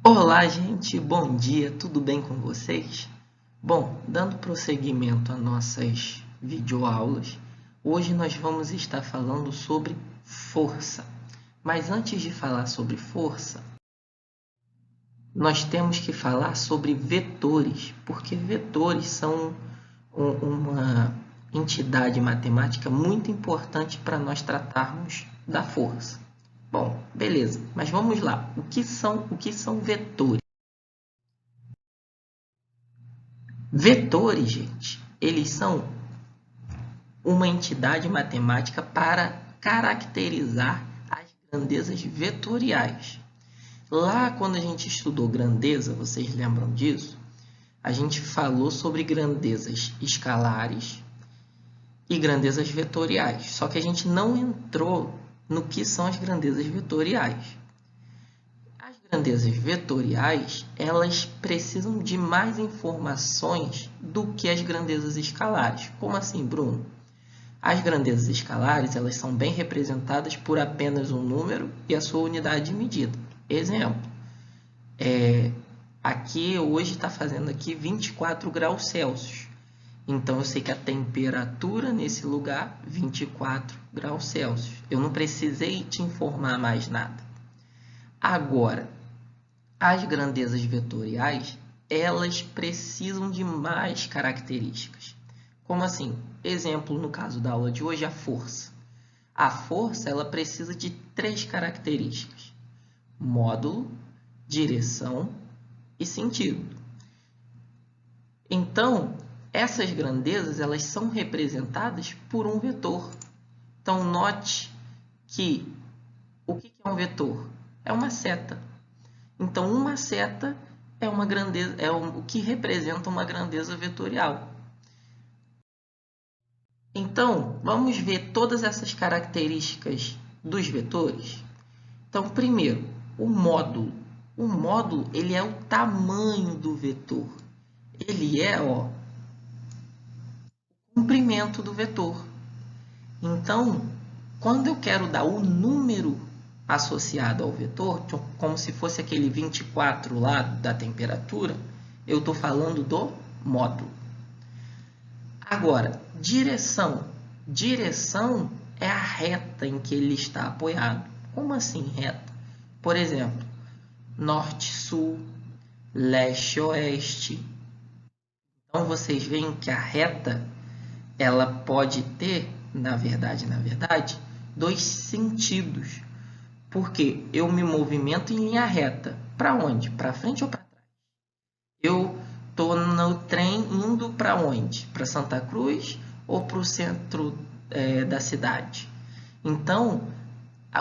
Olá, gente, bom dia, tudo bem com vocês? Bom, dando prosseguimento às nossas videoaulas, hoje nós vamos estar falando sobre força. Mas antes de falar sobre força, nós temos que falar sobre vetores, porque vetores são uma entidade matemática muito importante para nós tratarmos da força. Bom, beleza, mas vamos lá. O que são vetores? Vetores, gente, eles são uma entidade matemática para caracterizar as grandezas vetoriais. Lá, quando a gente estudou grandeza, vocês lembram disso? A gente falou sobre grandezas escalares e grandezas vetoriais. Só que a gente não entrou no que são as grandezas vetoriais. As grandezas vetoriais, elas precisam de mais informações do que as grandezas escalares. Como assim, Bruno? As grandezas escalares, elas são bem representadas por apenas um número e a sua unidade de medida. Exemplo, aqui hoje está fazendo aqui 24 graus Celsius. Então, eu sei que a temperatura nesse lugar, 24 graus Celsius. Eu não precisei te informar mais nada. Agora, as grandezas vetoriais, elas precisam de mais características. Como assim? Exemplo, no caso da aula de hoje, a força. A força, ela precisa de 3 características: módulo, direção e sentido. Então, essas grandezas, elas são representadas por um vetor. Então, note que o que é um vetor? É uma seta. Então, uma seta é uma grandeza, o que representa uma grandeza vetorial. Então, vamos ver todas essas características dos vetores. Então, primeiro, o módulo. O módulo, ele é o tamanho do vetor. Ele é o comprimento do vetor. Então, quando eu quero dar o número associado ao vetor, como se fosse aquele 24 lá da temperatura, eu estou falando do módulo. Agora, direção. Direção é a reta em que ele está apoiado. Como assim reta? Por exemplo, norte-sul, leste-oeste. Então, vocês veem que a reta, ela pode ter, na verdade, dois sentidos. Porque eu me movimento em linha reta. Para onde? Para frente ou para trás? Eu estou no trem indo para onde? Para Santa Cruz ou para o centro da cidade? Então,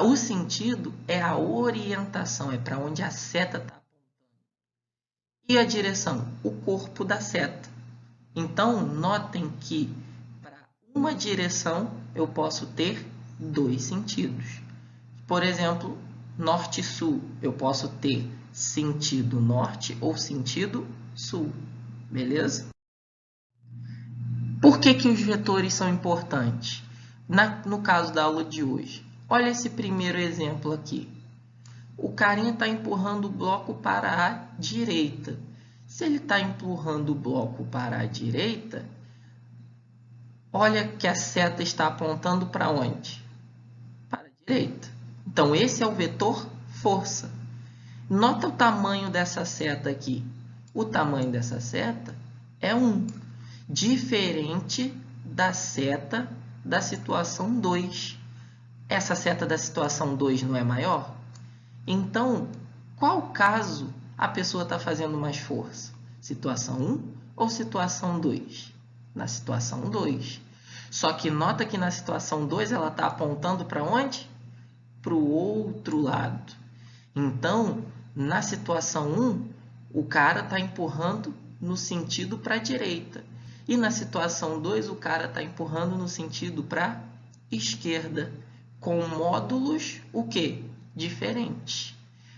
o sentido é a orientação, é para onde a seta está apontando. E a direção? O corpo da seta. Então, notem que para uma direção eu posso ter 2 sentidos. Por exemplo, norte e sul, eu posso ter sentido norte ou sentido sul, beleza? Por que os vetores são importantes? No caso da aula de hoje, olha esse primeiro exemplo aqui. O carinha está empurrando o bloco para a direita. Se ele está empurrando o bloco para a direita, olha que a seta está apontando para onde? Para a direita. Então, esse é o vetor força. Nota o tamanho dessa seta aqui. O tamanho dessa seta é 1, diferente da seta da situação 2. Essa seta da situação 2 não é maior? Então, qual caso a pessoa está fazendo mais força? Situação 1 ou situação 2? Na situação 2. Só que nota que na situação 2 ela está apontando para onde? Para o outro lado. Então, na situação 1, o cara está empurrando no sentido para a direita. E na situação 2, o cara está empurrando no sentido para a esquerda. Com módulos, o quê? Diferentes.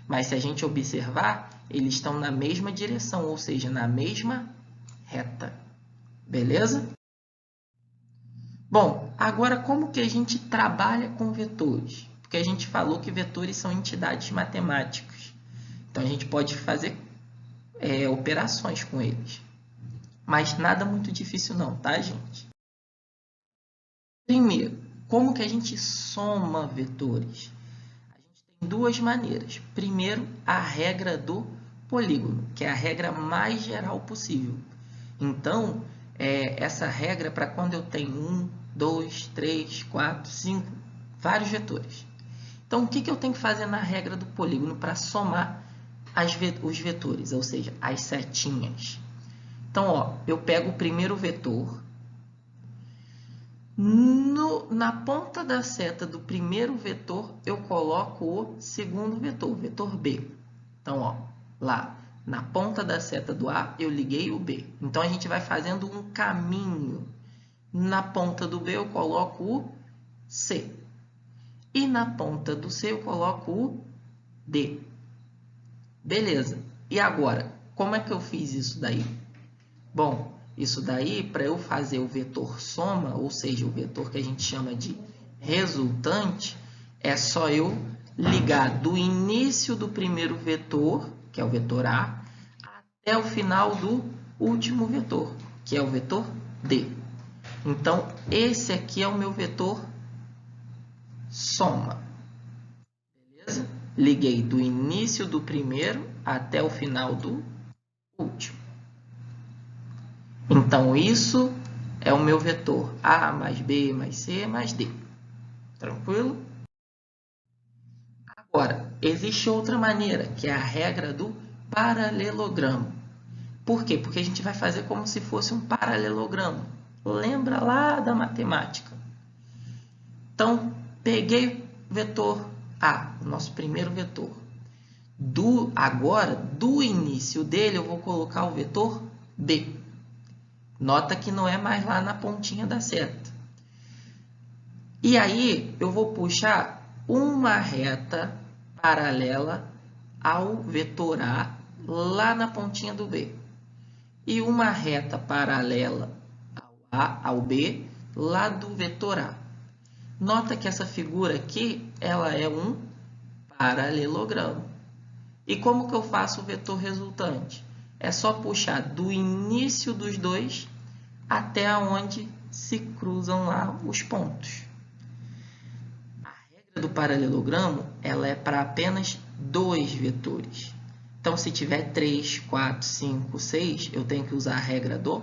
Mas se a gente observar, eles estão na mesma direção, ou seja, na mesma reta. Beleza? Bom, agora como que a gente trabalha com vetores? Porque a gente falou que vetores são entidades matemáticas. Então, a gente pode fazer operações com eles. Mas nada muito difícil não, tá, gente? Primeiro, como que a gente soma vetores? A gente tem duas maneiras. Primeiro, a regra do polígono, que é a regra mais geral possível. Então, essa regra é para quando eu tenho 1, 2, 3, 4, 5, vários vetores. Então, o que eu tenho que fazer na regra do polígono para somar os vetores, ou seja, as setinhas? Então, ó, eu pego o primeiro vetor. Na ponta da seta do primeiro vetor, eu coloco o segundo vetor, o vetor B. Então, ó, lá na ponta da seta do A, eu liguei o B. Então, a gente vai fazendo um caminho. Na ponta do B, eu coloco o C. E na ponta do C, eu coloco o D. Beleza. E agora, como é que eu fiz isso daí? Bom, isso daí, para eu fazer o vetor soma, ou seja, o vetor que a gente chama de resultante, é só eu ligar do início do primeiro vetor, que é o vetor A, até o final do último vetor, que é o vetor D. Então, esse aqui é o meu vetor soma. Beleza? Liguei do início do primeiro até o final do último. Então, isso é o meu vetor A mais B mais C mais D. Tranquilo? Agora, existe outra maneira, que é a regra do paralelogramo. Por quê? Porque a gente vai fazer como se fosse um paralelogramo. Lembra lá da matemática? Então, peguei o vetor A, o nosso primeiro vetor. Agora, do início dele, eu vou colocar o vetor B. Nota que não é mais lá na pontinha da seta. E aí, eu vou puxar uma reta paralela ao vetor A, lá na pontinha do B. E uma reta paralela ao B, lá do vetor A. Nota que essa figura aqui, ela é um paralelogramo. E como que eu faço o vetor resultante? É só puxar do início dos dois até onde se cruzam lá os pontos. A regra do paralelogramo, ela é para apenas dois vetores. Então, se tiver 3, 4, 5, 6, eu tenho que usar a regra do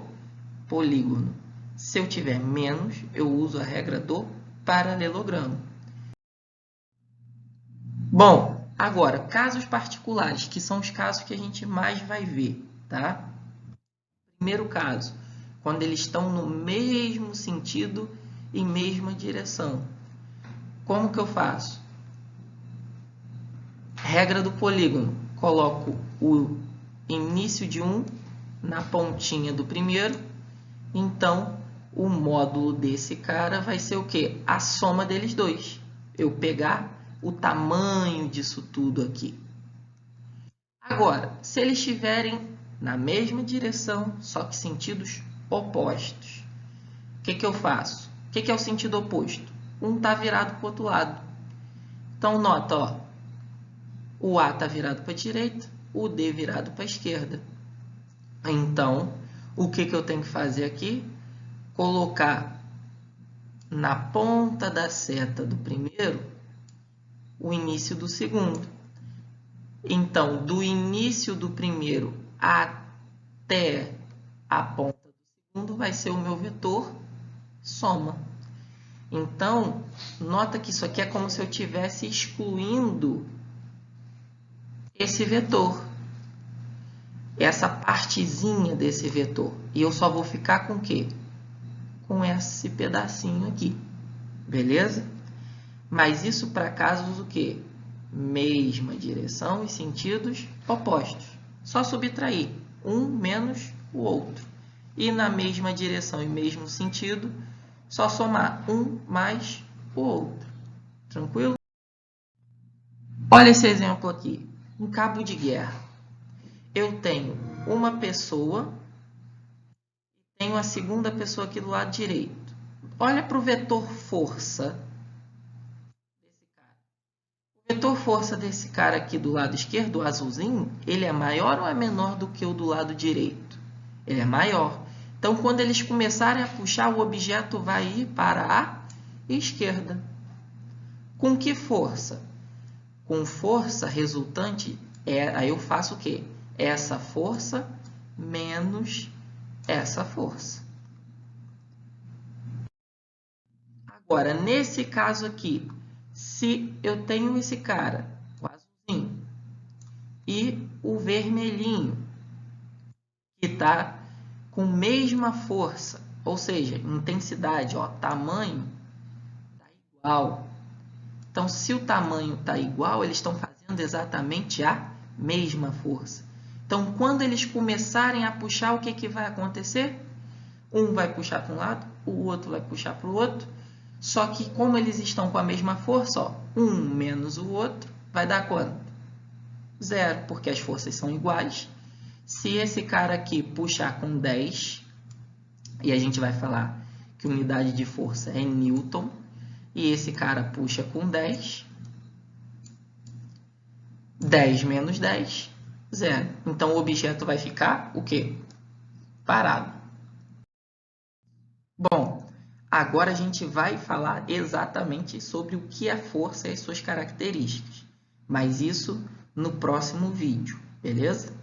polígono. Se eu tiver menos, eu uso a regra do paralelogramo. Bom, agora, casos particulares, que são os casos que a gente mais vai ver, tá? Primeiro caso, quando eles estão no mesmo sentido e mesma direção. Como que eu faço? Regra do polígono. Coloco o início de um na pontinha do primeiro. Então, o módulo desse cara vai ser o quê? A soma deles dois. Eu pegar o tamanho disso tudo aqui. Agora, se eles estiverem na mesma direção, só que sentidos opostos, o que eu faço? O que é o sentido oposto? Um está virado para o outro lado. Então, nota, ó, o A está virado para a direita, o D virado para a esquerda. Então, o que eu tenho que fazer aqui? Colocar na ponta da seta do primeiro o início do segundo. Então, do início do primeiro até a ponta do segundo vai ser o meu vetor soma. Então, nota que isso aqui é como se eu estivesse excluindo esse vetor, essa partezinha desse vetor. E eu só vou ficar com o quê? Com esse pedacinho aqui. Beleza? Mas isso para casos o quê? Mesma direção e sentidos opostos. Só subtrair um menos o outro. E na mesma direção e mesmo sentido, só somar um mais o outro. Tranquilo? Olha esse exemplo aqui. Um cabo de guerra. Eu tenho uma pessoa e tenho a segunda pessoa aqui do lado direito. Olha para o vetor força desse cara. O vetor força desse cara aqui do lado esquerdo, o azulzinho, ele é maior ou é menor do que o do lado direito? Ele é maior. Então, quando eles começarem a puxar, o objeto vai ir para a esquerda. Com que força? Com força resultante, aí eu faço o quê? Essa força menos essa força. Agora, nesse caso aqui, se eu tenho esse cara, o azulzinho, e o vermelhinho, que está com mesma força, ou seja, intensidade, ó, tamanho, está igual. Então, se o tamanho está igual, eles estão fazendo exatamente a mesma força. Então, quando eles começarem a puxar, o que, que vai acontecer? Um vai puxar para um lado, o outro vai puxar para o outro. Só que, como eles estão com a mesma força, ó, um menos o outro, vai dar quanto? 0, porque as forças são iguais. Se esse cara aqui puxar com 10, e a gente vai falar que unidade de força é Newton, e esse cara puxa com 10, 10 menos 10, 0. Então, o objeto vai ficar o quê? Parado. Bom, agora a gente vai falar exatamente sobre o que é força e as suas características, mas isso no próximo vídeo, beleza?